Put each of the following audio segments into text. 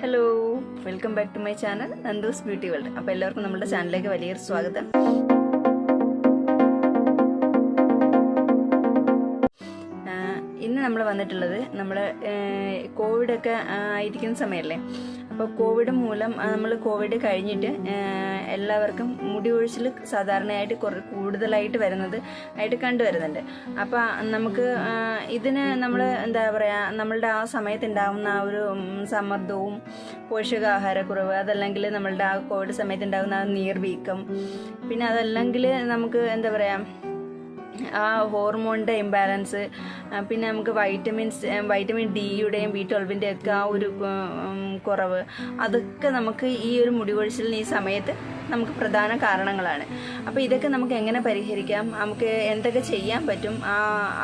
Hello, welcome back to my channel Nandu's beauty world. അപ്പോൾ എല്ലാവർക്കും നമ്മുടെ ചാനലിലേക്ക് വലിയൊരു സ്വാഗതം. ഇന്ന് നമ്മൾ വന്നിട്ടുള്ളത് നമ്മൾ കോവിഡൊക്കെ ആയിരിക്കുന്ന സമയമല്ലേ. അപ്പോൾ കോവിഡ് മൂലം നമ്മൾ കോവിഡ് കഴിഞ്ഞിട്ട് എല്ലാവർക്കും മുടി ഒഴിച്ചിൽ സാധാരണയായിട്ട് കൂടുതലായിട്ട് വരുന്നത് ആയിട്ട് കണ്ടുവരുന്നുണ്ട്. അപ്പോൾ നമുക്ക് ഇതിന് നമ്മൾ എന്താ പറയുക, നമ്മളുടെ ആ സമയത്തുണ്ടാകുന്ന ആ ഒരു സമ്മർദ്ദവും പോഷകാഹാരക്കുറവ്, അതല്ലെങ്കിൽ നമ്മളുടെ ആ കോവിഡ് സമയത്തുണ്ടാകുന്ന ആ നീർവീക്കം, പിന്നെ അതല്ലെങ്കിൽ നമുക്ക് എന്താ പറയുക ആ ഹോർമോണിൻ്റെ ഇംബാലൻസ്, പിന്നെ നമുക്ക് വൈറ്റമിൻ ഡിയുടെയും B12 ഒക്കെ ആ ഒരു കുറവ്, അതൊക്കെ നമുക്ക് ഈ ഒരു മുടി കൊഴിച്ചിലിന് ഈ സമയത്ത് നമുക്ക് പ്രധാന കാരണങ്ങളാണ്. അപ്പോൾ ഇതൊക്കെ നമുക്ക് എങ്ങനെ പരിഹരിക്കാം, നമുക്ക് എന്തൊക്കെ ചെയ്യാൻ പറ്റും,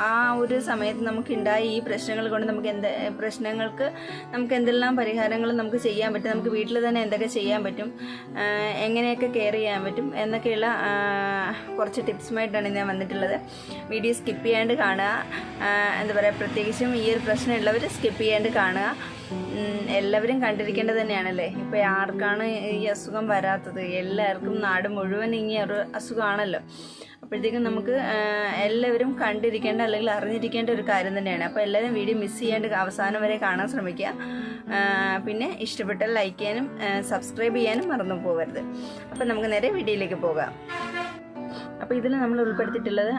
ആ ഒരു സമയത്ത് നമുക്കുണ്ടായ ഈ പ്രശ്നങ്ങൾ കൊണ്ട് നമുക്ക് എന്തെല്ലാം പരിഹാരങ്ങൾ നമുക്ക് ചെയ്യാൻ പറ്റും, നമുക്ക് വീട്ടിൽ തന്നെ എന്തൊക്കെ ചെയ്യാൻ പറ്റും, എങ്ങനെയൊക്കെ കെയർ ചെയ്യാൻ പറ്റും എന്നൊക്കെയുള്ള കുറച്ച് ടിപ്സുമായിട്ടാണ് ഞാൻ വന്നിട്ടുള്ളത്. വീഡിയോ സ്കിപ്പ് ചെയ്യാണ്ട് കാണുക. എന്താ പറയുക, പ്രത്യേകിച്ചും ഈ ഒരു പ്രശ്നമുള്ളവർ സ്കിപ്പ് ചെയ്യാണ്ട് കാണുക. എല്ലാവരും കണ്ടിരിക്കേണ്ടത് തന്നെയാണല്ലേ. ഇപ്പോൾ ആർക്കാണ് ഈ അസുഖം വരാത്തത്? എല്ലാവർക്കും നാട് മുഴുവൻ ഈ ഒരു അസുഖമാണല്ലോ. അപ്പോഴത്തേക്കും നമുക്ക് എല്ലാവരും കണ്ടിരിക്കേണ്ട അല്ലെങ്കിൽ അറിഞ്ഞിരിക്കേണ്ട ഒരു കാര്യം തന്നെയാണ്. അപ്പോൾ എല്ലാവരും വീഡിയോ മിസ് ചെയ്യാണ്ട് അവസാനം വരെ കാണാൻ ശ്രമിക്കുക. പിന്നെ ഇഷ്ടപ്പെട്ടാൽ ലൈക്ക് ചെയ്യാനും സബ്സ്ക്രൈബ് ചെയ്യാനും മറന്നു പോകരുത്. അപ്പോൾ നമുക്ക് നേരെ വീഡിയോയിലേക്ക് പോകാം. അപ്പോൾ ഇതിൽ നമ്മൾ ഉൾപ്പെടുത്തിയിട്ടുള്ളത്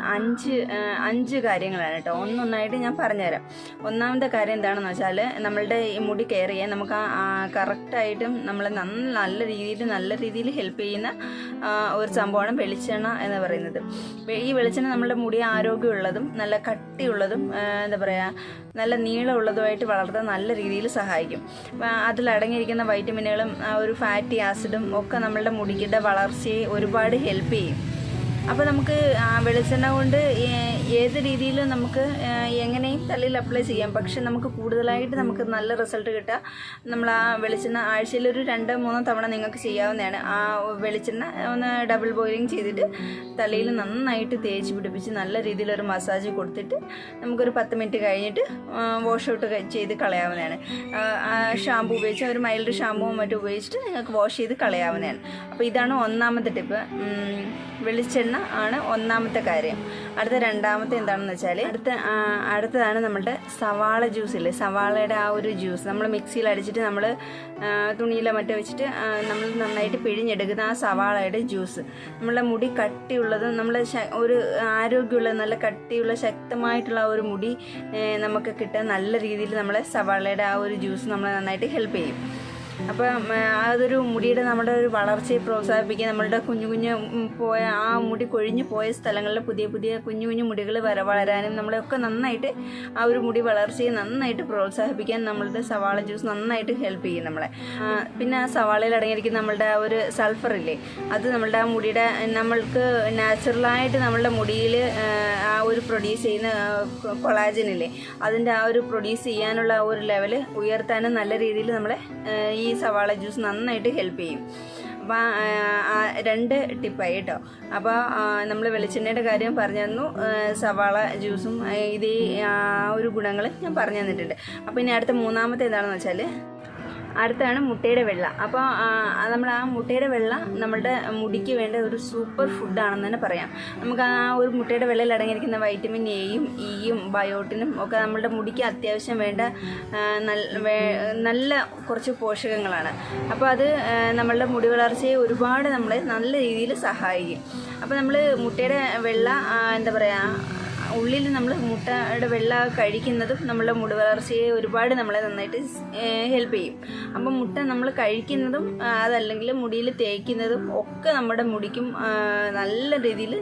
അഞ്ച് കാര്യങ്ങളാണ് കേട്ടോ. ഒന്നൊന്നായിട്ട് ഞാൻ പറഞ്ഞുതരാം. ഒന്നാമത്തെ കാര്യം എന്താണെന്ന് വെച്ചാൽ, നമ്മളുടെ ഈ മുടി കെയർ ചെയ്യാൻ നമുക്ക് കറക്റ്റായിട്ടും നമ്മളെ നല്ല രീതിയിൽ ഹെൽപ്പ് ചെയ്യുന്ന ഒരു സംഭവമാണ് വെളിച്ചെണ്ണ എന്ന് പറയുന്നത്. ഈ വെളിച്ചെണ്ണ നമ്മുടെ മുടി ആരോഗ്യമുള്ളതും നല്ല കട്ടിയുള്ളതും എന്താ പറയുക നല്ല നീളമുള്ളതുമായിട്ട് വളർത്താൻ നല്ല രീതിയിൽ സഹായിക്കും. അതിലടങ്ങിയിരിക്കുന്ന വൈറ്റമിനുകളും ഒരു ഫാറ്റി ആസിഡും ഒക്കെ നമ്മളുടെ മുടിയുടെ വളർച്ചയെ ഒരുപാട് ഹെൽപ്പ് ചെയ്യും. അപ്പോൾ നമുക്ക് വെളിച്ചെണ്ണ കൊണ്ട് ഏത് രീതിയിലും നമുക്ക് എങ്ങനെയും തലയിൽ അപ്ലൈ ചെയ്യാം. പക്ഷെ നമുക്ക് കൂടുതലായിട്ട് നമുക്ക് നല്ല റിസൾട്ട് കിട്ടുക നമ്മൾ ആ വെളിച്ചെണ്ണ ആഴ്ചയിൽ ഒരു 2-3 തവണ നിങ്ങൾക്ക് ചെയ്യാവുന്നതാണ്. ആ വെളിച്ചെണ്ണ ഒന്ന് ഡബിൾ ബോയിലിംഗ് ചെയ്തിട്ട് തലയിൽ നന്നായിട്ട് തേച്ച് പിടിപ്പിച്ച് നല്ല രീതിയിലൊരു മസാജ് കൊടുത്തിട്ട് നമുക്കൊരു 10 മിനിറ്റ് കഴിഞ്ഞിട്ട് വാഷ് ഔട്ട് ചെയ്ത് കളയാവുന്നതാണ്. ഷാമ്പു ഉപയോഗിച്ച് ഒരു മൈൽഡ് ഷാമ്പുവും മറ്റും ഉപയോഗിച്ചിട്ട് നിങ്ങൾക്ക് വാഷ് ചെയ്ത് കളയാവുന്നതാണ്. അപ്പോൾ ഇതാണ് ഒന്നാമത്തെ ടിപ്പ്. വെളിച്ചെണ്ണ ആണ് ഒന്നാമത്തെ കാര്യം. രണ്ടാമത്തെ എന്താണെന്ന് വെച്ചാൽ അടുത്തതാണ് നമ്മളുടെ സവാള ജ്യൂസില്ലേ. സവാളയുടെ ആ ഒരു ജ്യൂസ് നമ്മൾ മിക്സിയിൽ അടിച്ചിട്ട് നമ്മൾ തുണിയിലോ മറ്റോ വെച്ചിട്ട് നമ്മൾ നന്നായിട്ട് പിഴിഞ്ഞെടുക്കുന്ന ആ സവാളയുടെ ജ്യൂസ് നമ്മളുടെ മുടി കട്ടിയുള്ളതും നമ്മളെ ഒരു ആരോഗ്യമുള്ള നല്ല കട്ടിയുള്ള ശക്തമായിട്ടുള്ള ഒരു മുടി നമുക്ക് കിട്ടാൻ നല്ല രീതിയിൽ നമ്മളെ സവാളയുടെ ആ ഒരു ജ്യൂസ് നമ്മളെ നന്നായിട്ട് ഹെൽപ്പ് ചെയ്യും. അപ്പം അതൊരു മുടിയുടെ നമ്മുടെ ഒരു വളർച്ചയെ പ്രോത്സാഹിപ്പിക്കുക. നമ്മളുടെ കുഞ്ഞു പോയ ആ മുടി കൊഴിഞ്ഞു പോയ സ്ഥലങ്ങളിൽ പുതിയ കുഞ്ഞു മുടികൾ വളരാനും നമ്മളെയൊക്കെ നന്നായിട്ട് ആ ഒരു മുടി വളർച്ചയെ നന്നായിട്ട് പ്രോത്സാഹിപ്പിക്കാൻ നമ്മളുടെ സവാള ജ്യൂസ് നന്നായിട്ട് ഹെൽപ്പ് ചെയ്യും നമ്മളെ. പിന്നെ ആ സവാളയിൽ അടങ്ങിയിരിക്കുന്ന നമ്മളുടെ ആ ഒരു സൾഫർ ഇല്ലേ, അത് നമ്മളുടെ ആ മുടിയുടെ നമ്മൾക്ക് നാച്ചുറലായിട്ട് നമ്മളുടെ മുടിയിൽ ആ ഒരു പ്രൊഡ്യൂസ് ചെയ്യുന്ന കൊളാജനില്ലേ, അതിൻ്റെ ആ ഒരു പ്രൊഡ്യൂസ് ചെയ്യാനുള്ള ആ ഒരു ലെവല് ഉയർത്താനും നല്ല രീതിയിൽ നമ്മളെ ഈ സവാള ജ്യൂസ് നന്നായിട്ട് ഹെൽപ്പ് ചെയ്യും. അപ്പോൾ 2 ടിപ്പായി കേട്ടോ. അപ്പോൾ നമ്മൾ വെളിച്ചെണ്ണയുടെ കാര്യം പറഞ്ഞു തന്നു, സവാള ജ്യൂസും ഇതേ ഒരു ഗുണങ്ങൾ ഞാൻ പറഞ്ഞു തന്നിട്ടുണ്ട്. അപ്പോൾ ഇനി അടുത്ത മൂന്നാമത്തെ എന്താണെന്ന് വെച്ചാൽ അടുത്താണ് മുട്ടയുടെ വെള്ള. അപ്പോൾ നമ്മൾ ആ മുട്ടയുടെ വെള്ള നമ്മളുടെ മുടിക്ക് വേണ്ട ഒരു സൂപ്പർ ഫുഡാണെന്ന് തന്നെ പറയാം. നമുക്ക് ആ ഒരു മുട്ടയുടെ വെള്ളയിൽ അടങ്ങിയിരിക്കുന്ന വൈറ്റമിൻ എയും ഇയും ബയോട്ടിനും ഒക്കെ നമ്മളുടെ മുടിക്ക് അത്യാവശ്യം വേണ്ട നല്ല കുറച്ച് പോഷകങ്ങളാണ്. അപ്പോൾ അത് നമ്മളുടെ മുടി വളർച്ചയെ ഒരുപാട് നമ്മളെ നല്ല രീതിയിൽ സഹായിക്കും. അപ്പോൾ നമ്മൾ മുട്ടയുടെ വെള്ള എന്താ പറയുക, ഉള്ളിൽ നമ്മൾ മുട്ടയുടെ വെള്ള കഴിക്കുന്നതും നമ്മളുടെ മുടി വളർച്ചയെ ഒരുപാട് നമ്മളെ നന്നായിട്ട് ഹെൽപ്പ് ചെയ്യും. അപ്പം മുട്ട നമ്മൾ കഴിക്കുന്നതും അതല്ലെങ്കിൽ മുടിയിൽ തേക്കുന്നതും ഒക്കെ നമ്മുടെ മുടിക്കും നല്ല രീതിയിൽ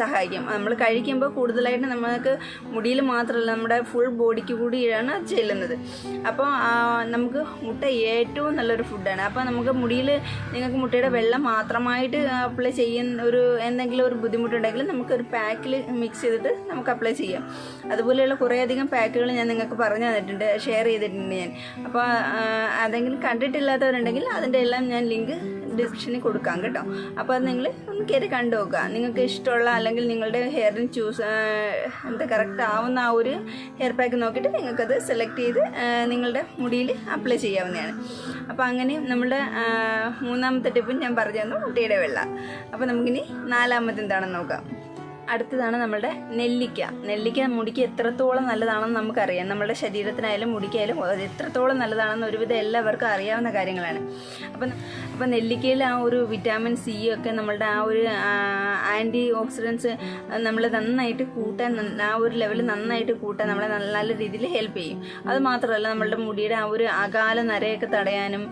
സഹായിക്കും. നമ്മൾ കഴിക്കുമ്പോൾ കൂടുതലായിട്ട് നമുക്ക് മുടിയിൽ മാത്രമല്ല നമ്മുടെ ഫുൾ ബോഡിക്ക് കൂടിയാണ് ചെല്ലുന്നത്. അപ്പോൾ നമുക്ക് മുട്ട ഏറ്റവും നല്ലൊരു ഫുഡാണ്. അപ്പോൾ നമുക്ക് മുടിയിൽ നിങ്ങൾക്ക് മുട്ടയുടെ വെള്ളം മാത്രമായിട്ട് അപ്ലൈ ചെയ്യുന്ന എന്തെങ്കിലും ഒരു ബുദ്ധിമുട്ടുണ്ടെങ്കിൽ നമുക്കൊരു പാക്കിൽ മിക്സ് ചെയ്തിട്ട് നമുക്ക് അപ്ലൈ ചെയ്യാം. അതുപോലെയുള്ള കുറേയധികം പാക്കുകൾ ഞാൻ നിങ്ങൾക്ക് പറഞ്ഞു തന്നിട്ടുണ്ട്, ഷെയർ ചെയ്തിട്ടുണ്ട് ഞാൻ. അപ്പോൾ അതെങ്കിലും കണ്ടിട്ടില്ലാത്തവരുണ്ടെങ്കിൽ അതിൻ്റെ എല്ലാം ഞാൻ ലിങ്ക് ഡിസ്ക്രിപ്ഷനിൽ കൊടുക്കാം കേട്ടോ. അപ്പോൾ അത് നിങ്ങൾ ഒന്ന് കയറി കണ്ടു നോക്കുക. നിങ്ങൾക്ക് ഇഷ്ടമുള്ള അല്ലെങ്കിൽ നിങ്ങളുടെ ഹെയറിന് കറക്റ്റ് ആവുന്ന ആ ഒരു ഹെയർ പാക്ക് നോക്കിയിട്ട് നിങ്ങൾക്കത് സെലക്ട് ചെയ്ത് നിങ്ങളുടെ മുടിയിൽ അപ്ലൈ ചെയ്യാവുന്നതാണ്. അപ്പോൾ അങ്ങനെ നമ്മുടെ മൂന്നാമത്തെ ടിപ്പും ഞാൻ പറഞ്ഞു തന്നു, മുട്ടയുടെ വെള്ള. അപ്പോൾ നമുക്കിനി നാലാമത്തെ എന്താണെന്ന് നോക്കാം. അടുത്തതാണ് നമ്മുടെ നെല്ലിക്ക മുടിക്ക് എത്രത്തോളം നല്ലതാണെന്ന് നമുക്കറിയാം. നമ്മുടെ ശരീരത്തിനായാലും മുടിക്കായാലും എത്രത്തോളം നല്ലതാണെന്ന് ഒരുവിധം എല്ലാവർക്കും അറിയാവുന്ന കാര്യങ്ങളാണ്. അപ്പം നെല്ലിക്കയിൽ ആ ഒരു വിറ്റാമിൻ സി ഒക്കെ നമ്മളുടെ ആ ഒരു ആൻറ്റി ഓക്സിഡൻസ് നമ്മൾ നന്നായിട്ട് കൂട്ടാൻ, ആ ഒരു ലെവൽ നന്നായിട്ട് കൂട്ടാൻ നമ്മളെ നല്ല രീതിയിൽ ഹെൽപ്പ് ചെയ്യും. അത് മാത്രമല്ല നമ്മളുടെ മുടിയുടെ ആ ഒരു അകാല നരയൊക്കെ തടയാനും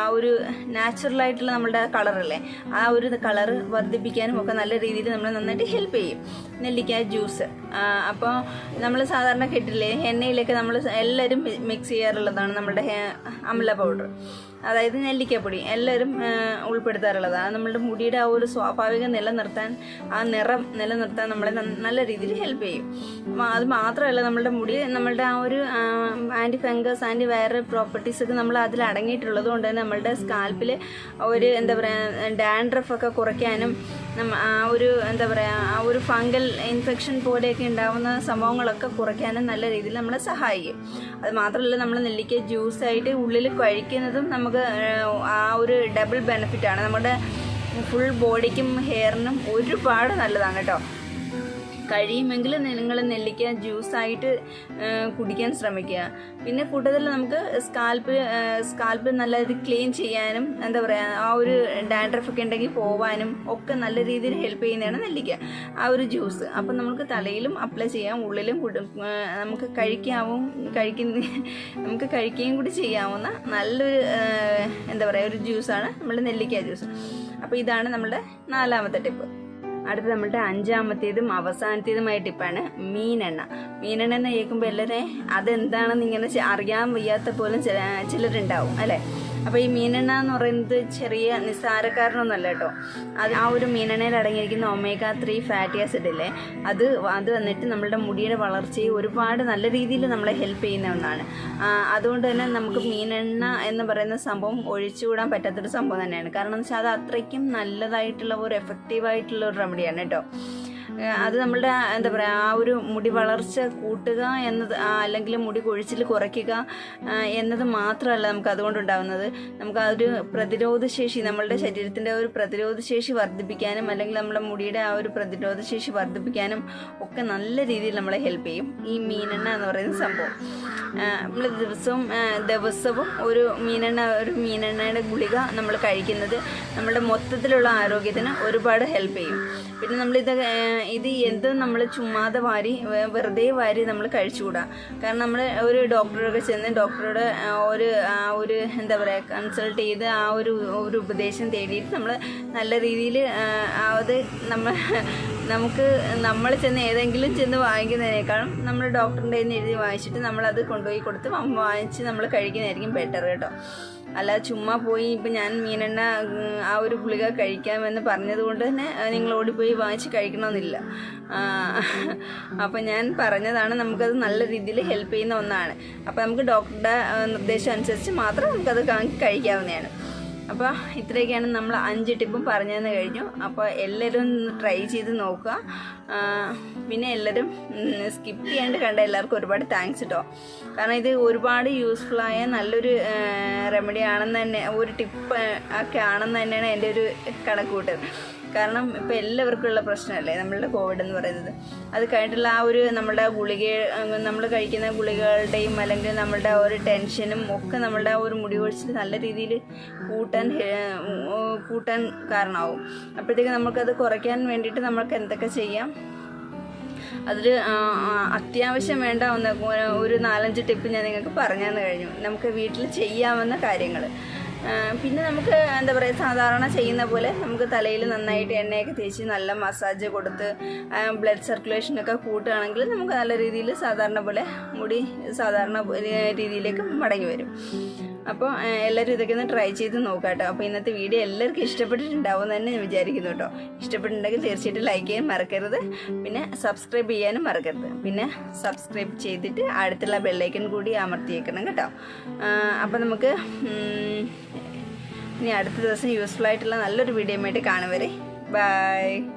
ആ ഒരു നാച്ചുറലായിട്ടുള്ള നമ്മളുടെ കളറല്ലേ, ആ ഒരു കളറ് വർദ്ധിപ്പിക്കാനും ഒക്കെ നല്ല രീതിയിൽ നമ്മൾ നന്നായിട്ട് ഹെൽപ്പ് ചെയ്യും നെല്ലിക്ക ജ്യൂസ്. അപ്പോൾ നമ്മൾ സാധാരണ കേട്ടില്ലേ, എണ്ണയിലൊക്കെ നമ്മൾ എല്ലാവരും മിക്സ് ചെയ്യാറുള്ളതാണ് നമ്മുടെ അമല പൗഡർ, അതായത് നെല്ലിക്കപ്പൊടി എല്ലാവരും ഉൾപ്പെടുത്താറുള്ളതാണ്. നമ്മളുടെ മുടിയുടെ ആ ഒരു സ്വാഭാവിക നിലനിർത്താൻ, ആ നിറം നിലനിർത്താൻ നമ്മളെ നല്ല രീതിയിൽ ഹെൽപ്പ് ചെയ്യും. അത് മാത്രമല്ല നമ്മളുടെ ആ ഒരു anti fungus, antiviral properties ഒക്കെ നമ്മൾ അതിൽ അടങ്ങിയിട്ടുള്ളത് കൊണ്ട് തന്നെ നമ്മളുടെ സ്കാൽപ്പിൽ ഒരു ഡാൻഡ്രഫൊക്കെ കുറയ്ക്കാനും ആ ഒരു ഫംഗൽ ഇൻഫെക്ഷൻ പോലെയൊക്കെ ഉണ്ടാകുന്ന സംഭവങ്ങളൊക്കെ കുറയ്ക്കാനും നല്ല രീതിയിൽ നമ്മളെ സഹായിക്കും. അത് മാത്രമല്ല നമ്മൾ നെല്ലിക്ക ജ്യൂസായിട്ട് ഉള്ളിൽ കഴിക്കുന്നതും നമുക്ക് ആ ഒരു ഡബിൾ ബെനിഫിറ്റാണ്. നമ്മുടെ ഫുൾ ബോഡിക്കും ഹെയറിനും ഒരുപാട് നല്ലതാണ് കേട്ടോ. കഴിയുമെങ്കിൽ നിങ്ങൾ നെല്ലിക്ക ജ്യൂസായിട്ട് കുടിക്കാൻ ശ്രമിക്കുക. പിന്നെ കൂടുതൽ നമുക്ക് സ്കാൽപ്പ് നല്ല രീതിയിൽ ക്ലീൻ ചെയ്യാനും ആ ഒരു ഡാൻഡ്രഫ് ഒക്കെ ഉണ്ടെങ്കിൽ പോവാനും ഒക്കെ നല്ല രീതിയിൽ ഹെൽപ്പ് ചെയ്യുന്നതാണ് നെല്ലിക്ക ആ ഒരു ജ്യൂസ്. അപ്പം നമുക്ക് തലയിലും അപ്ലൈ ചെയ്യാം, ഉള്ളിലും നമുക്ക് കഴിക്കുകയും കൂടി ചെയ്യാവുന്ന നല്ലൊരു ഒരു ജ്യൂസാണ് നമ്മുടെ നെല്ലിക്ക ജ്യൂസ്. അപ്പോൾ ഇതാണ് നമ്മുടെ നാലാമത്തെ ടിപ്പ്. അടുത്ത നമ്മളുടെ അഞ്ചാമത്തേതും അവസാനത്തേതുമായ ടിപ്പാണ് മീനെണ്ണ എന്ന് കേൾക്കുമ്പോൾ എല്ലാവരും അതെന്താണെന്ന് ഇങ്ങനെ അറിയാൻ വയ്യാത്ത പോലും ചിലരുണ്ടാവും അല്ലേ. അപ്പോൾ ഈ മീനെണ്ണ എന്ന് പറയുന്നത് ചെറിയ നിസ്സാരക്കാരനൊന്നുമല്ല കേട്ടോ. അത് ആ ഒരു മീനെണ്ണയിൽ അടങ്ങിയിരിക്കുന്ന omega-3 ഫാറ്റി ആസിഡ് ഇല്ലേ, അത് വന്നിട്ട് നമ്മളുടെ മുടിയുടെ വളർച്ചയെ ഒരുപാട് നല്ല രീതിയിൽ നമ്മളെ ഹെൽപ്പ് ചെയ്യുന്ന ഒന്നാണ്. അതുകൊണ്ട് തന്നെ നമുക്ക് മീനെണ്ണ എന്ന് പറയുന്ന സംഭവം ഒഴിച്ചുകൂടാൻ പറ്റാത്തൊരു സംഭവം തന്നെയാണ്. കാരണം എന്ന് വെച്ചാൽ അത് അത്രയ്ക്കും നല്ലതായിട്ടുള്ള ഒരു എഫക്റ്റീവായിട്ടുള്ള ഒരു റെമഡിയാണ് കേട്ടോ. അത് നമ്മളുടെ ആ ഒരു മുടി വളർച്ച കൂട്ടുക എന്നത്, അല്ലെങ്കിൽ മുടി കൊഴിച്ചിൽ കുറയ്ക്കുക എന്നത് മാത്രമല്ല നമുക്ക് അതുകൊണ്ടുണ്ടാകുന്നത്. നമുക്ക് ആ ഒരു പ്രതിരോധശേഷി, നമ്മളുടെ ശരീരത്തിൻ്റെ ഒരു പ്രതിരോധശേഷി വർദ്ധിപ്പിക്കാനും അല്ലെങ്കിൽ നമ്മുടെ മുടിയുടെ ആ ഒരു പ്രതിരോധശേഷി വർദ്ധിപ്പിക്കാനും ഒക്കെ നല്ല രീതിയിൽ നമ്മളെ ഹെൽപ്പ് ചെയ്യും ഈ മീനെണ്ണ എന്ന് പറയുന്ന സംഭവം. നമ്മൾ ദിവസവും ഒരു മീനെണ്ണയുടെ ഗുളിക നമ്മൾ കഴിക്കുന്നത് നമ്മുടെ മൊത്തത്തിലുള്ള ആരോഗ്യത്തിന് ഒരുപാട് ഹെൽപ്പ് ചെയ്യും. പിന്നെ ഇത് നമ്മൾ ചുമ്മാതെ വെറുതെ വാരി നമ്മൾ കഴിച്ചുകൂടാ. കാരണം നമ്മൾ ഒരു ഡോക്ടറൊക്കെ ചെന്ന് ഡോക്ടറുടെ ഒരു കൺസൾട്ട് ചെയ്ത് ആ ഒരു ഉപദേശം തേടിയിട്ട് നമ്മൾ നല്ല രീതിയിൽ അത് നമ്മൾ ചെന്ന് വാങ്ങിക്കുന്നതിനേക്കാളും നമ്മൾ ഡോക്ടറിൻ്റെ കയ്യിൽ നിന്ന് എഴുതി വാങ്ങിച്ചിട്ട് നമ്മളത് കൊണ്ടുപോയി കൊടുത്ത് വാങ്ങിച്ച് നമ്മൾ കഴിക്കുന്നതായിരിക്കും ബെറ്റർ കേട്ടോ. അല്ലാതെ ചുമ്മാ പോയി ഇപ്പം ഞാൻ മീനെണ്ണ ആ ഒരു ഗുളിക കഴിക്കാമെന്ന് പറഞ്ഞത് കൊണ്ട് തന്നെ നിങ്ങൾ ഓടിപ്പോയി വാങ്ങിച്ച് കഴിക്കണമെന്നില്ല. അപ്പം ഞാൻ പറഞ്ഞതാണ്, നമുക്കത് നല്ല രീതിയിൽ ഹെൽപ്പ് ചെയ്യുന്ന ഒന്നാണ്. അപ്പോൾ നമുക്ക് ഡോക്ടറുടെ നിർദ്ദേശം അനുസരിച്ച് മാത്രം നമുക്കത് കഴിക്കാവുന്നതാണ്. അപ്പോൾ ഇത്രയൊക്കെയാണ് നമ്മൾ 5 ടിപ്പും പറഞ്ഞു തന്നു കഴിഞ്ഞു. അപ്പോൾ എല്ലാവരും ഒന്ന് ട്രൈ ചെയ്ത് നോക്കുക. പിന്നെ എല്ലാവരും സ്കിപ്പ് ചെയ്യാണ്ട് കണ്ട എല്ലാവർക്കും ഒരുപാട് താങ്ക്സ് കേട്ടോ. കാരണം ഇത് ഒരുപാട് യൂസ്ഫുള്ളായ നല്ലൊരു റെമഡി ആണെന്ന് തന്നെ, ഒരു ടിപ്പ് ഒക്കെ ആണെന്ന് തന്നെയാണ് എൻ്റെ ഒരു കണക്കൂട്ടൽ. കാരണം ഇപ്പോൾ എല്ലാവർക്കും ഉള്ള പ്രശ്നമല്ലേ നമ്മളുടെ കോവിഡ് എന്ന് പറയുന്നത്. അത് കഴിഞ്ഞിട്ടുള്ള ആ ഒരു നമ്മുടെ നമ്മൾ കഴിക്കുന്ന ഗുളികകളുടെയും അല്ലെങ്കിൽ നമ്മളുടെ ആ ഒരു ടെൻഷനും ഒക്കെ നമ്മളുടെ ആ ഒരു മുടി കൊഴിച്ചിൽ നല്ല രീതിയിൽ കൂട്ടാൻ കാരണമാവും. അപ്പോഴത്തേക്ക് നമുക്കത് കുറയ്ക്കാൻ വേണ്ടിയിട്ട് നമുക്ക് എന്തൊക്കെ ചെയ്യാം, അതിൽ അത്യാവശ്യം വേണ്ട ഒരു 4-5 ടിപ്പ് ഞാൻ നിങ്ങൾക്ക് പറഞ്ഞു തന്നു കഴിഞ്ഞു. നമുക്ക് വീട്ടിൽ ചെയ്യാവുന്ന കാര്യങ്ങൾ. പിന്നെ നമുക്ക് സാധാരണ ചെയ്യുന്ന പോലെ നമുക്ക് തലയിൽ നന്നായിട്ട് എണ്ണയൊക്കെ തേച്ച് നല്ല മസാജ് കൊടുത്ത് ബ്ലഡ് സർക്കുലേഷനൊക്കെ കൂട്ടുകയാണെങ്കിൽ നമുക്ക് നല്ല രീതിയിൽ സാധാരണ പോലെ മുടി സാധാരണ രീതിയിലേക്ക് മടങ്ങി വരും. അപ്പോൾ എല്ലാവരും ഇതൊക്കെ ഒന്ന് ട്രൈ ചെയ്ത് നോക്കാം കേട്ടോ. അപ്പോൾ ഇന്നത്തെ വീഡിയോ എല്ലാവർക്കും ഇഷ്ടപ്പെട്ടിട്ടുണ്ടാവും എന്ന് തന്നെ ഞാൻ വിചാരിക്കുന്നു കേട്ടോ. ഇഷ്ടപ്പെട്ടിട്ടുണ്ടെങ്കിൽ തീർച്ചയായിട്ടും ലൈക്ക് ചെയ്യാൻ മറക്കരുത്, പിന്നെ സബ്സ്ക്രൈബ് ചെയ്യാനും മറക്കരുത്. പിന്നെ സബ്സ്ക്രൈബ് ചെയ്തിട്ട് അടുത്തുള്ള ബെല്ലൈക്കൺ കൂടി അമർത്തിയേക്കണം കേട്ടോ. അപ്പോൾ നമുക്ക് ഇനി അടുത്ത ദിവസം യൂസ്ഫുൾ ആയിട്ടുള്ള നല്ലൊരു വീഡിയോ ആയിട്ട് കാണും വരെ. ബൈ.